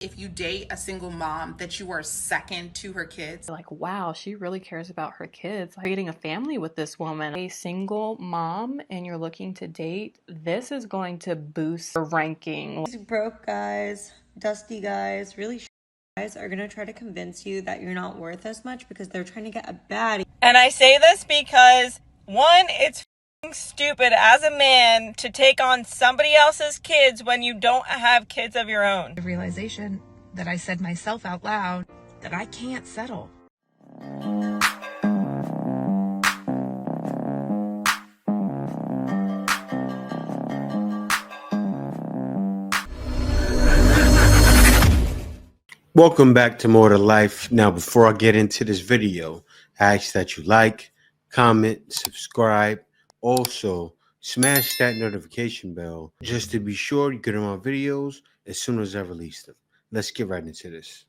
if you date a single mom that you are second to her kids. Like, wow, she really cares about her kids. Creating a family with this woman. A single mom and you're looking to date, this is going to boost your ranking. These broke guys, dusty guys, really guys are gonna try to convince you that you're not worth as much because they're trying to get a baddie. And I say this because, one, it's stupid as a man to take on somebody else's kids when you don't have kids of your own. The realization that I said myself out loud that I can't settle. Welcome back to More to Life. Now, before I get into this video, I ask that you like, comment, subscribe. Also, smash that notification bell just to be sure you get my videos as soon as I release them. Let's get right into this.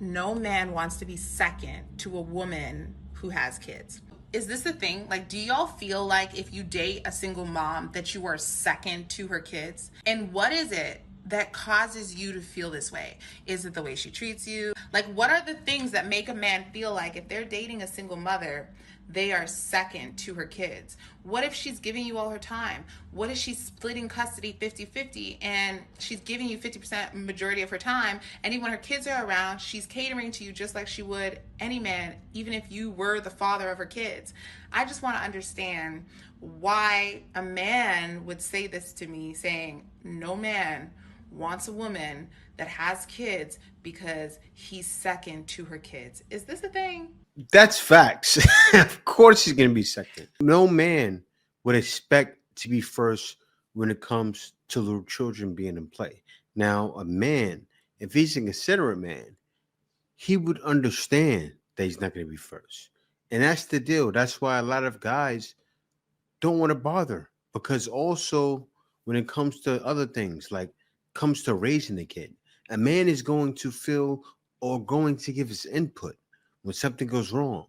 No man wants to be second to a woman who has kids. Is this the thing? Like, do y'all feel like if you date a single mom that you are second to her kids? And what is it that causes you to feel this way? Is it the way she treats you? Like, what are the things that make a man feel like if they're dating a single mother, they are second to her kids? What if she's giving you all her time? What if she's splitting custody 50-50 and she's giving you 50% majority of her time, and even when her kids are around, she's catering to you just like she would any man, even if you were the father of her kids? I just want to understand why a man would say this to me, saying no man wants a woman that has kids because he's second to her kids. Is this a thing? That's facts. Of course he's going to be second. No man would expect to be first when it comes to little children being in play. Now, a man, if he's a considerate man, he would understand that he's not going to be first. And that's the deal. That's why a lot of guys don't want to bother, because also when it comes to other things, like comes to raising a kid, a man is going to feel or going to give his input when something goes wrong,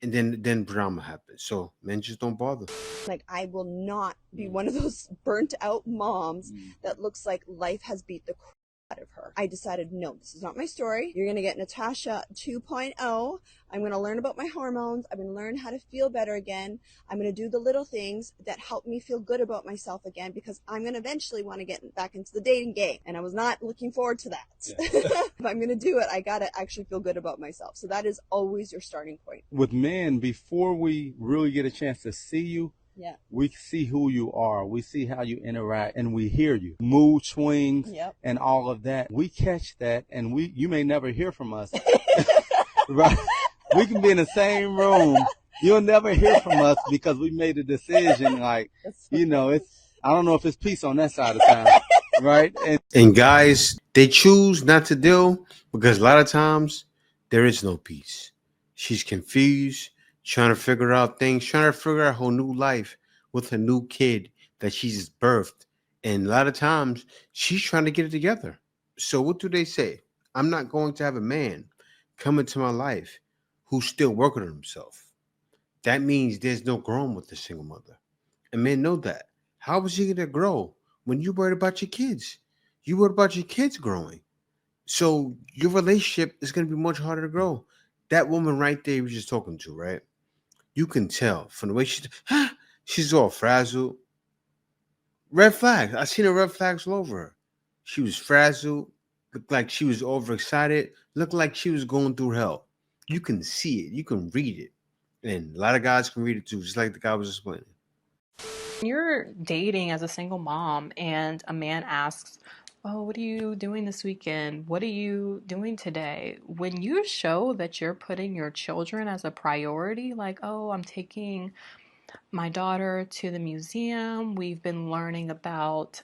and then drama happens. So men just don't bother. Like, I will not be one of those burnt out moms that looks like life has beat the crap out of her. I decided, no, this is not my story. You're going to get Natasha 2.0. I'm going to learn about my hormones. I'm going to learn how to feel better again. I'm going to do the little things that help me feel good about myself again, because I'm going to eventually want to get back into the dating game. And I was not looking forward to that. Yeah. If I'm going to do it, I got to actually feel good about myself. So that is always your starting point. With men, before we really get a chance to see you, yeah, we see who you are. We see how you interact, and we hear you. Mood swings, yep, and all of that. We catch that, and you may never hear from us. Right? We can be in the same room. You'll never hear from us because we made a decision. Like, you know, I don't know if it's peace on that side of town, right? And guys, they choose not to deal because a lot of times there is no peace. She's confused, trying to figure out things, trying to figure out her new life with her new kid that she's birthed. And a lot of times she's trying to get it together. So what do they say? I'm not going to have a man come into my life who's still working on himself. That means there's no growing with the single mother. And men know that. How is he going to grow when you worried about your kids? You worried about your kids growing. So your relationship is going to be much harder to grow. That woman right there you were just talking to, right? You can tell from the way she's all frazzled. Red flags. I seen her red flags all over her. She was frazzled, looked like she was overexcited, looked like she was going through hell. You can see it. You can read it. And a lot of guys can read it too, just like the guy was explaining. When you're dating as a single mom and a man asks, oh, what are you doing this weekend? What are you doing today? When you show that you're putting your children as a priority, like, oh, I'm taking my daughter to the museum. We've been learning about,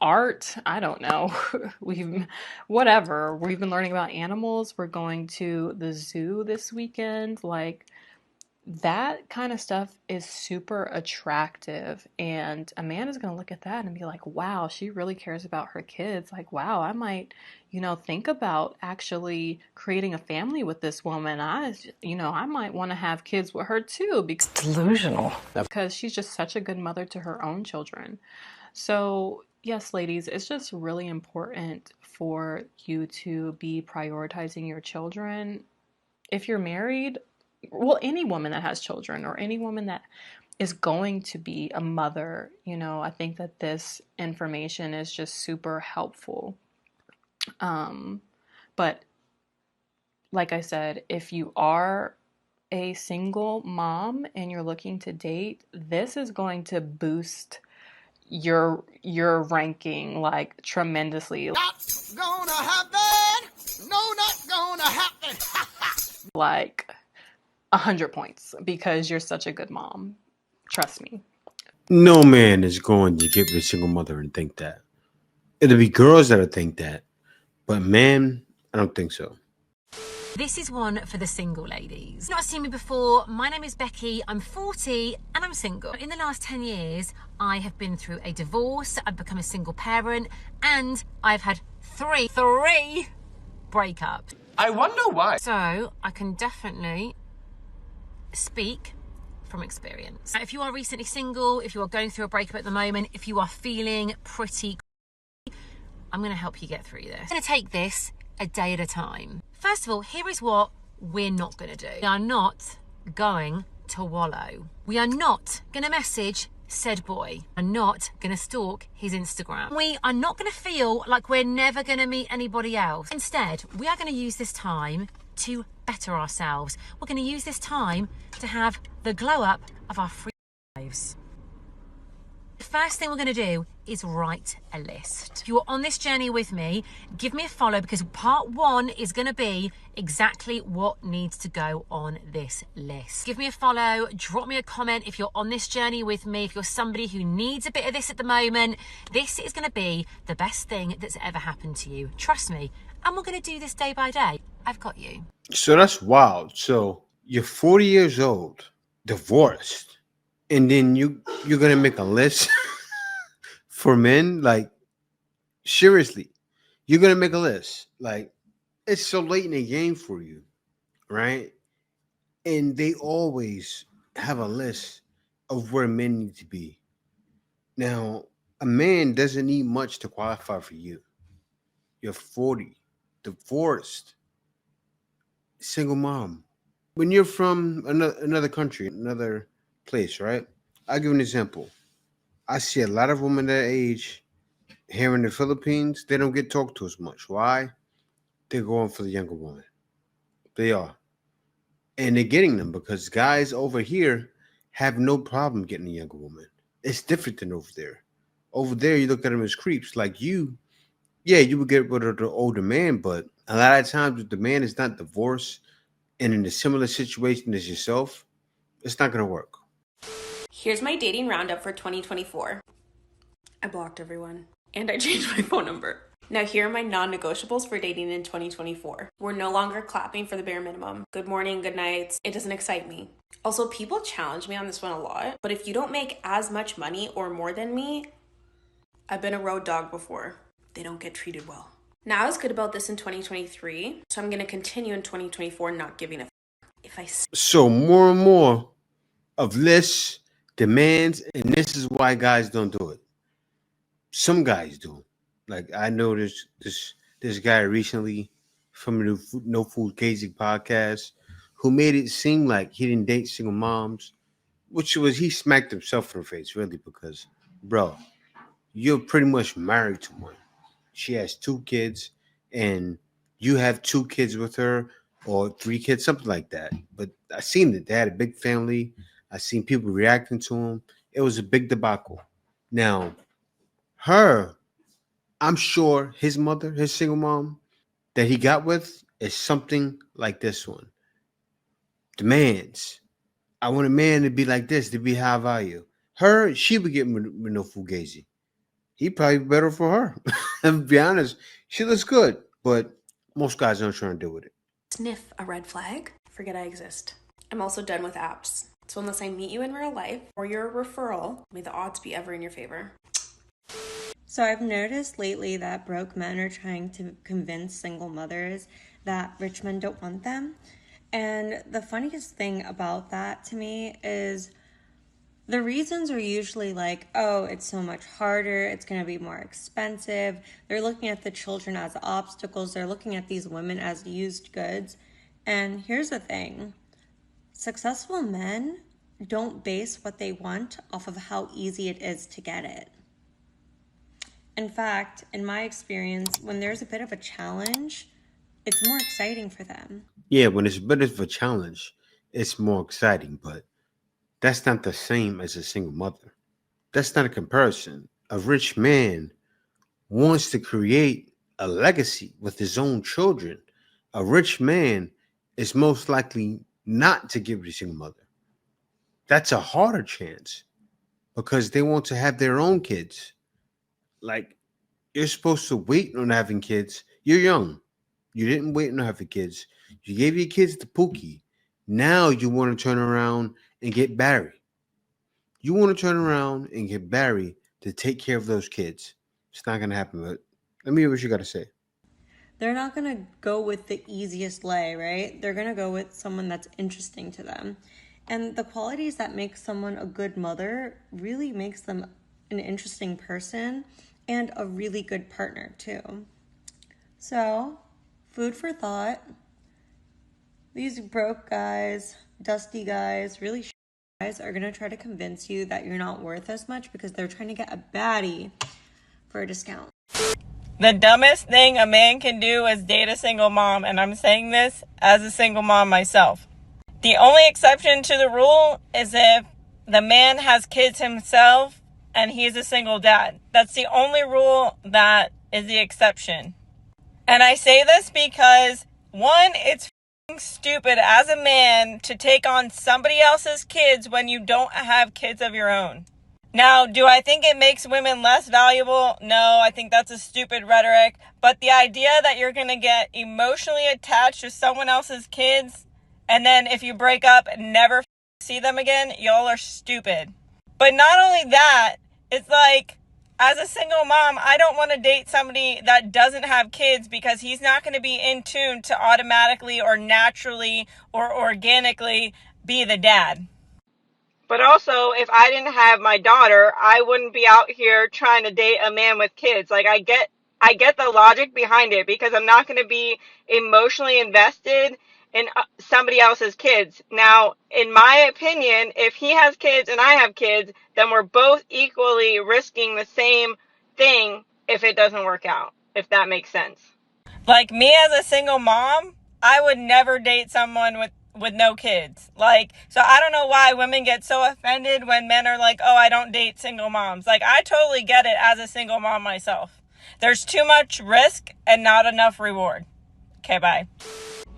art. I don't know. We've been learning about animals. We're going to the zoo this weekend. Like, that kind of stuff is super attractive, and a man is going to look at that and be like, wow, she really cares about her kids. Like, wow, I might, think about actually creating a family with this woman. I might want to have kids with her too, because Delusional. she's just such a good mother to her own children. So Yes, ladies, it's just really important for you to be prioritizing your children. If you're married, well, any woman that has children or any woman that is going to be a mother, I think that this information is just super helpful. But like I said, if you are a single mom and you're looking to date, this is going to boost your ranking like tremendously. Not gonna happen. No, not gonna happen. Like 100 points because you're such a good mom. Trust me. No man is going to get with a single mother and think that. It'll be girls that'll think that. But man, I don't think so. This is one for the single ladies. Not seen me before, my name is Becky, I'm 40 and I'm single. In the last 10 years, I have been through a divorce, I've become a single parent, and I've had three breakups. I wonder why. So I can definitely speak from experience. If you are recently single, if you are going through a breakup at the moment, if you are feeling pretty, I'm gonna help you get through this. I'm gonna take this a day at a time. First of all, here is what we're not going to do. We are not going to wallow. We are not going to message said boy. We are not going to stalk his Instagram. We are not going to feel like we're never going to meet anybody else. Instead, we are going to use this time to better ourselves. We're going to use this time to have the glow up of our free lives. The first thing we're going to do is write a list. If you're on this journey with me, give me a follow because part 1 is going to be exactly what needs to go on this list. Give me a follow, drop me a comment if you're on this journey with me, if you're somebody who needs a bit of this at the moment. This is going to be the best thing that's ever happened to you. Trust me. And we're going to do this day by day. I've got you. So that's wild. So you're 40 years old, divorced, and then you're gonna make a list for men? Like, seriously, you're gonna make a list? Like, it's so late in the game for you, right? And they always have a list of where men need to be. Now, a man doesn't need much to qualify for you. You're 40, divorced, single mom. When you're from another country, another place, right? I'll give you an example. I see a lot of women that age here in the Philippines, they don't get talked to as much. Why? They're going for the younger woman. They are. And they're getting them because guys over here have no problem getting a younger woman. It's different than over there. Over there, you look at them as creeps. Like you, yeah, you would get rid of the older man, but a lot of times if the man is not divorced and in a similar situation as yourself, it's not going to work. Here's my dating roundup for 2024. I blocked everyone, and I changed my phone number. Now here are my non-negotiables for dating in 2024. We're no longer clapping for the bare minimum. Good morning, good nights. It doesn't excite me. Also, people challenge me on this one a lot, but if you don't make as much money or more than me, I've been a road dog before. They don't get treated well. Now I was good about this in 2023, so I'm going to continue in 2024 not giving a if I... So more and more of lists, demands, and this is why guys don't do it. Some guys do. Like I know this guy recently from the No Food Gazing podcast who made it seem like he didn't date single moms, which was he smacked himself in the face really because, bro, you're pretty much married to one. She has 2 kids and you have 2 kids with her or 3 kids, something like that. But I seen that they had a big family. I seen people reacting to him. It was a big debacle. Now, I'm sure his mother, his single mom that he got with is something like this one. Demands. I want a man to be like this, to be high value. She would get with no fugazi. He probably better for her. To be honest, she looks good, but most guys aren't trying to deal with it. Sniff a red flag, forget I exist. I'm also done with apps. So unless I meet you in real life or you're a referral, may the odds be ever in your favor. So I've noticed lately that broke men are trying to convince single mothers that rich men don't want them. And the funniest thing about that to me is The reasons are usually like, oh, it's so much harder, it's going to be more expensive. They're looking at the children as obstacles, they're looking at these women as used goods. And here's the thing, successful men don't base what they want off of how easy it is to get it. In fact, in my experience, when there's a bit of a challenge, it's more exciting for them. Yeah, when it's a bit of a challenge, it's more exciting, but that's not the same as a single mother. That's not a comparison. A rich man wants to create a legacy with his own children. A rich man is most likely not to give it to a single mother. That's a harder chance because they want to have their own kids. Like, you're supposed to wait on having kids. You're young. You didn't wait on having kids. You gave your kids to Pookie. Now you want to turn around and get Barry. You want to turn around and get Barry to take care of those kids. It's not going to happen, but let me hear what you got to say. They're not going to go with the easiest lay, right? They're going to go with someone that's interesting to them. And the qualities that make someone a good mother really makes them an interesting person and a really good partner too. So, food for thought. These broke guys, dusty guys, really guys are going to try to convince you that you're not worth as much because they're trying to get a baddie for a discount. The dumbest thing a man can do is date a single mom, and I'm saying this as a single mom myself. The only exception to the rule is if the man has kids himself and he's a single dad. That's the only rule that is the exception. And I say this because, one, it's stupid as a man to take on somebody else's kids when you don't have kids of your own. Now, do I think it makes women less valuable? No, I think that's a stupid rhetoric. But the idea that you're going to get emotionally attached to someone else's kids, and then if you break up and never see them again, y'all are stupid. But not only that, it's like, as a single mom, I don't want to date somebody that doesn't have kids because he's not going to be in tune to automatically or naturally or organically be the dad. But also, if I didn't have my daughter, I wouldn't be out here trying to date a man with kids. Like, I get the logic behind it because I'm not going to be emotionally invested in somebody else's kids. Now, in my opinion, if he has kids and I have kids, then we're both equally risking the same thing if it doesn't work out, if that makes sense. Like, me as a single mom, I would never date someone with no kids. Like, so I don't know why women get so offended when men are like, oh, I don't date single moms. Like, I totally get it as a single mom myself. There's too much risk and not enough reward. Okay, bye.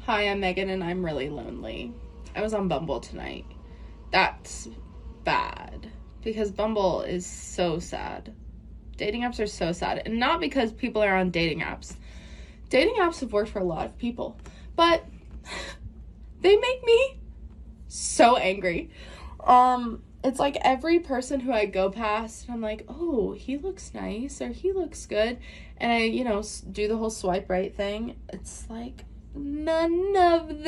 Hi, I'm Megan and I'm really lonely. I was on Bumble tonight. That's bad because Bumble is so sad. Dating apps are so sad, and not because people are on dating apps. Dating apps have worked for a lot of people, but they make me so angry. It's like every person who I go past, I'm like, oh, he looks nice, or he looks good, and I, do the whole swipe right thing. It's like, none of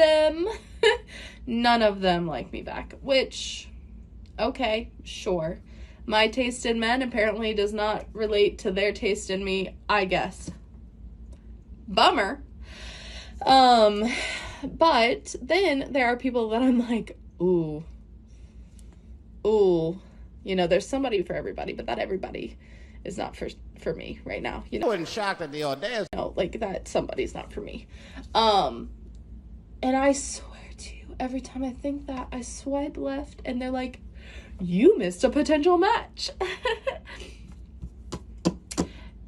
them like me back, which, okay, sure. My taste in men apparently does not relate to their taste in me, I guess. Bummer. But then there are people that I'm like, ooh, there's somebody for everybody, but that everybody is not for me right now. I wasn't shocked at the audacity. Like that somebody's not for me. And I swear to you, every time I think that, I swipe left and they're like, you missed a potential match.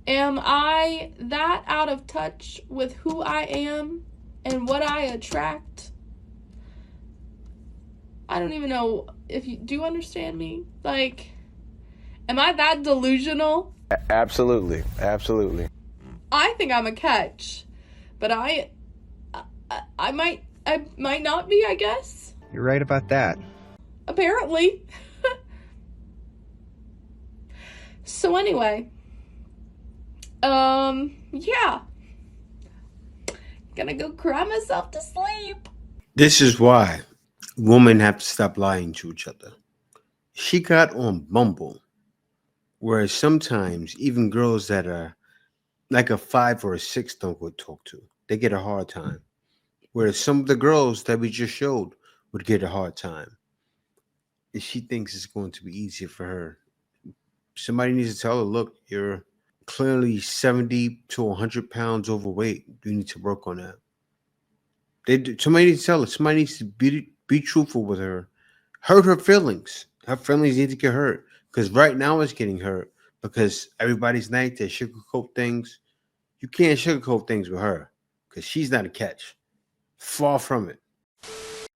Am I that out of touch with who I am and what I attract? I don't even know if you do understand me. Like, am I that delusional? Absolutely. I think I'm a catch, but I might not be, I guess. You're right about that. Apparently. So anyway, yeah. Gonna go cry myself to sleep. This is why women have to stop lying to each other. She got on Bumble, whereas sometimes even girls that are like a 5 or a 6 don't go talk to. They get a hard time. Whereas some of the girls that we just showed would get a hard time. And she thinks it's going to be easier for her. Somebody needs to tell her, look, you're clearly 70 to 100 pounds overweight. You need to work on that. Somebody needs to tell her. Somebody needs to be truthful with her. Hurt her feelings. Her feelings need to get hurt. Because right now it's getting hurt. Because everybody's nice. They sugarcoat things. You can't sugarcoat things with her. Because she's not a catch. Far from it.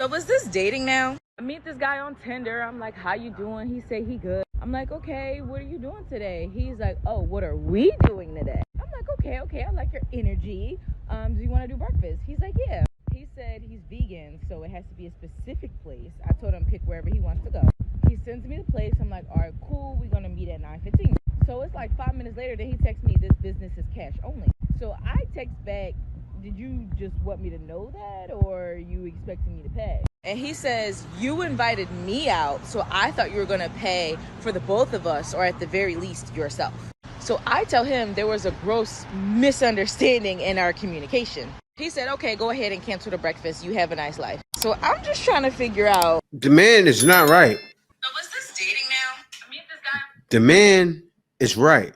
So was this dating now? I meet this guy on Tinder. I'm like, how you doing? He say he good. I'm like, okay, what are you doing today? He's like, oh, what are we doing today? I'm like, okay, I like your energy. Do you want to do breakfast? He's like, yeah. He said he's vegan, so it has to be a specific place. I told him pick wherever he wants to go. He sends me the place. I'm like, all right, cool. We're going to meet at 9:15. So it's like 5 minutes later that he texts me, this business is cash only. So I text back, did you just want me to know that, or are you expecting me to pay? And he says, you invited me out, so I thought you were going to pay for the both of us, or at the very least yourself. So I tell him there was a gross misunderstanding in our communication. He said, okay, go ahead and cancel the breakfast. You have a nice life. So I'm just trying to figure out. The man is not right. So was this dating now? I meet this guy. The man is right.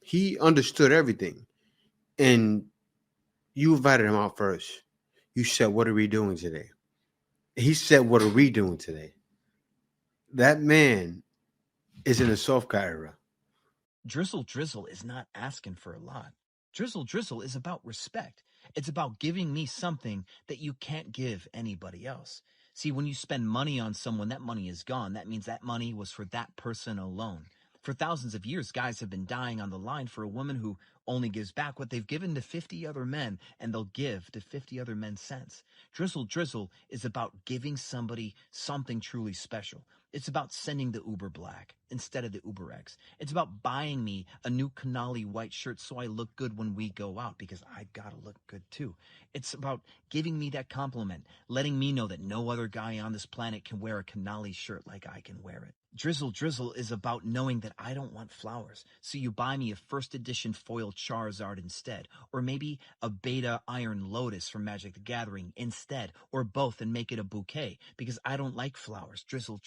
He understood everything. And you invited him out first. You said, what are we doing today? He said, what are we doing today? That man is in a soft guy era. Drizzle is not asking for a lot. Drizzle is about respect. It's about giving me something that you can't give anybody else. See, when you spend money on someone, that money is gone. That means that money was for that person alone. For thousands of years, guys have been dying on the line for a woman who only gives back what they've given to 50 other men, and they'll give to 50 other men cents. Drizzle is about giving somebody something truly special. It's about sending the Uber Black instead of the Uber X. It's about buying me a new Canali white shirt so I look good when we go out, because I gotta look good too. It's about giving me that compliment, letting me know that no other guy on this planet can wear a Canali shirt like I can wear it. Drizzle is about knowing that I don't want flowers, so you buy me a first edition foil Charizard instead, or maybe a beta Iron Lotus from Magic the Gathering instead, or both and make it a bouquet, because I don't like flowers. Drizzle.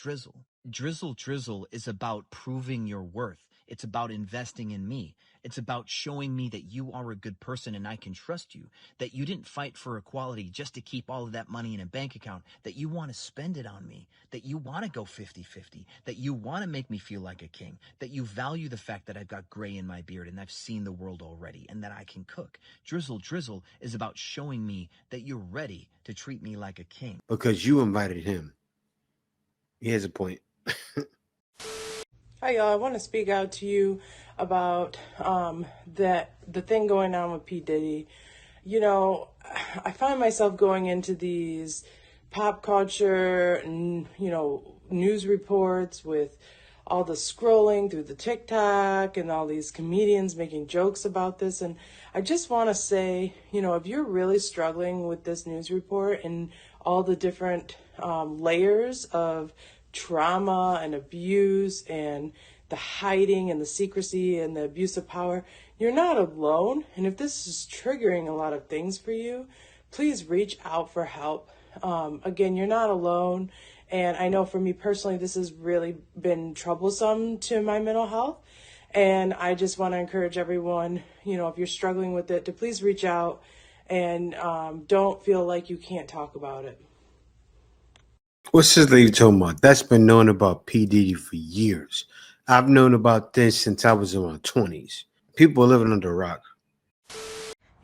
Drizzle is about proving your worth. It's about investing in me. It's about showing me that you are a good person and I can trust you, that you didn't fight for equality just to keep all of that money in a bank account, that you want to spend it on me, that you want to go 50-50, that you want to make me feel like a king, that you value the fact that I've got gray in my beard and I've seen the world already and that I can cook. Drizzle is about showing me that you're ready to treat me like a king. Because you invited him. He has a point. Hi y'all, I want to speak out to you about the thing going on with P. Diddy. You know, I find myself going into these pop culture and, news reports with all the scrolling through the TikTok and all these comedians making jokes about this. And I just want to say, if you're really struggling with this news report and all the different layers of trauma and abuse and the hiding and the secrecy and the abuse of power, you're not alone. And if this is triggering a lot of things for you, please reach out for help. Again, you're not alone. And I know for me personally, this has really been troublesome to my mental health. And I just want to encourage everyone, if you're struggling with it, to please reach out and don't feel like you can't talk about it. What's this lady talking about? That's been known about P. Diddy for years. I've known about this since I was in my 20s. People are living under a rock.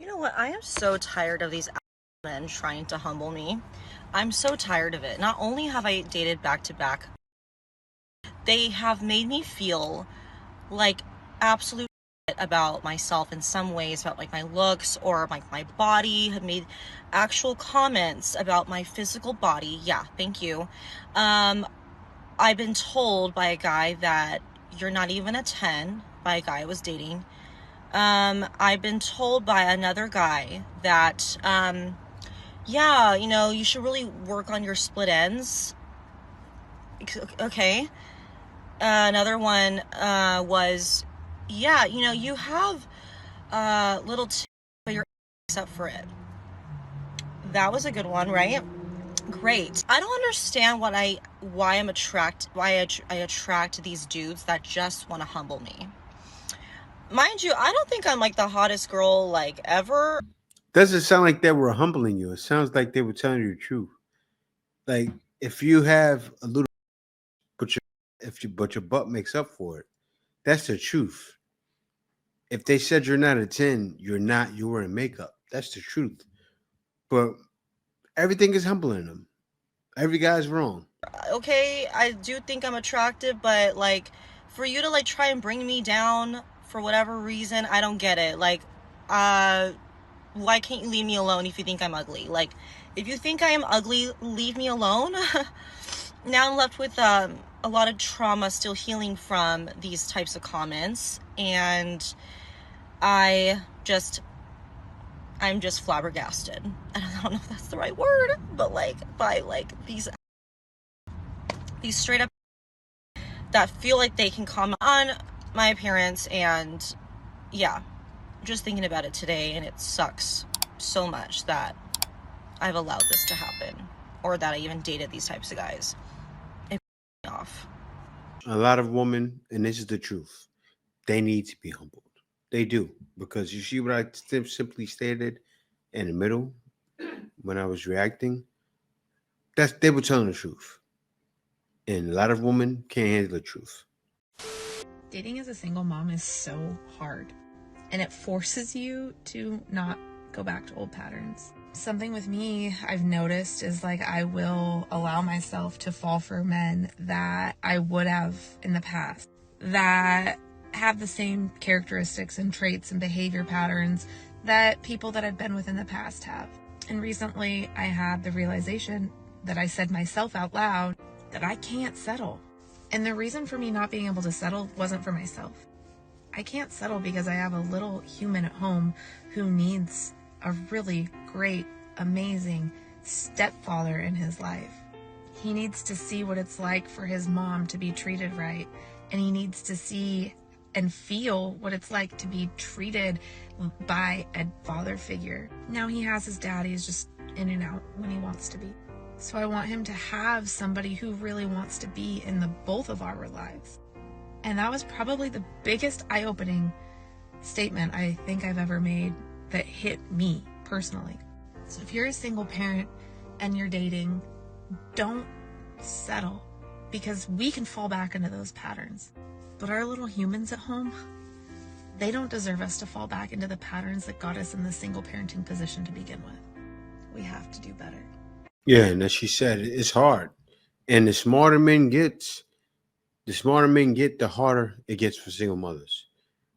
You know what? I am so tired of these men trying to humble me. I'm so tired of it. Not only have I dated back to back, they have made me feel like absolute shit about myself in some ways, about like my looks or like my body, have made actual comments about my physical body. Yeah, thank you. I've been told by a guy that you're not even a 10, by a guy I was dating. I've been told by another guy that, you should really work on your split ends. Okay. Another one was, yeah, you know, you have little but you're up for it. That was a good one, right? Great. I don't understand why I attract these dudes that just want to humble me. Mind you, I don't think I'm like the hottest girl like ever. Doesn't sound like they were humbling you. It sounds like they were telling you the truth. Like if you have a little, but your butt makes up for it. That's the truth. If they said you're not a 10, you're not. You were in makeup. That's the truth. But everything is humbling them. Every guy's wrong. Okay, I do think I'm attractive, but like for you to like try and bring me down for whatever reason, I don't get it. Like, why can't you leave me alone if you think I'm ugly? Like, if you think I am ugly, leave me alone. Now I'm left with a lot of trauma still healing from these types of comments, and I'm just flabbergasted. I don't know if that's the right word, but like by like these straight up that feel like they can comment on my appearance. And yeah, just thinking about it today, and it sucks so much that I've allowed this to happen, or that I even dated these types of guys. It pisses me off. A lot of women, and this is the truth, they need to be humbled. They do, because you see what I simply stated in the middle when I was reacting. They were telling the truth, and a lot of women can't handle the truth. Dating as a single mom is so hard, and it forces you to not go back to old patterns. Something with me I've noticed is like I will allow myself to fall for men that I would have in the past, that have the same characteristics and traits and behavior patterns that people that I've been with in the past have. And recently I had the realization that I said myself out loud that I can't settle. And the reason for me not being able to settle wasn't for myself. I can't settle because I have a little human at home who needs a really great, amazing stepfather in his life. He needs to see what it's like for his mom to be treated right, and he needs to see and feel what it's like to be treated by a father figure. Now he has his dad, he's just in and out when he wants to be. So I want him to have somebody who really wants to be in the both of our lives. And that was probably the biggest eye-opening statement I think I've ever made that hit me personally. So if you're a single parent and you're dating, don't settle, because we can fall back into those patterns. But our little humans at home, they don't deserve us to fall back into the patterns that got us in the single parenting position to begin with. We have to do better. Yeah, and as she said, it's hard. And the smarter men get, the harder it gets for single mothers.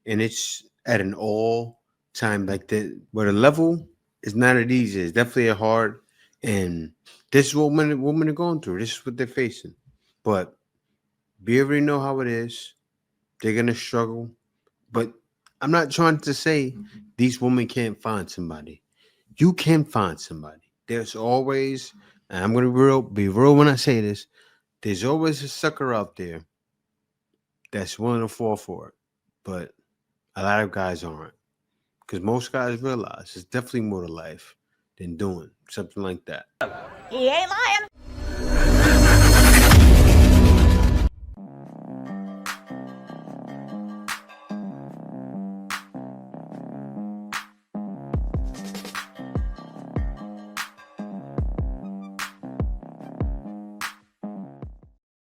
And it's at an all time like that, where the level is not as easy. It's definitely hard. And this is what women are going through. This is what they're facing. But we already know how it is. They're going to struggle. But I'm not trying to say these women can't find somebody. You can find somebody. There's always, and I'm going to be real when I say this, there's always a sucker out there that's willing to fall for it. But a lot of guys aren't. Because most guys realize it's definitely more to life than doing something like that. He ain't lying.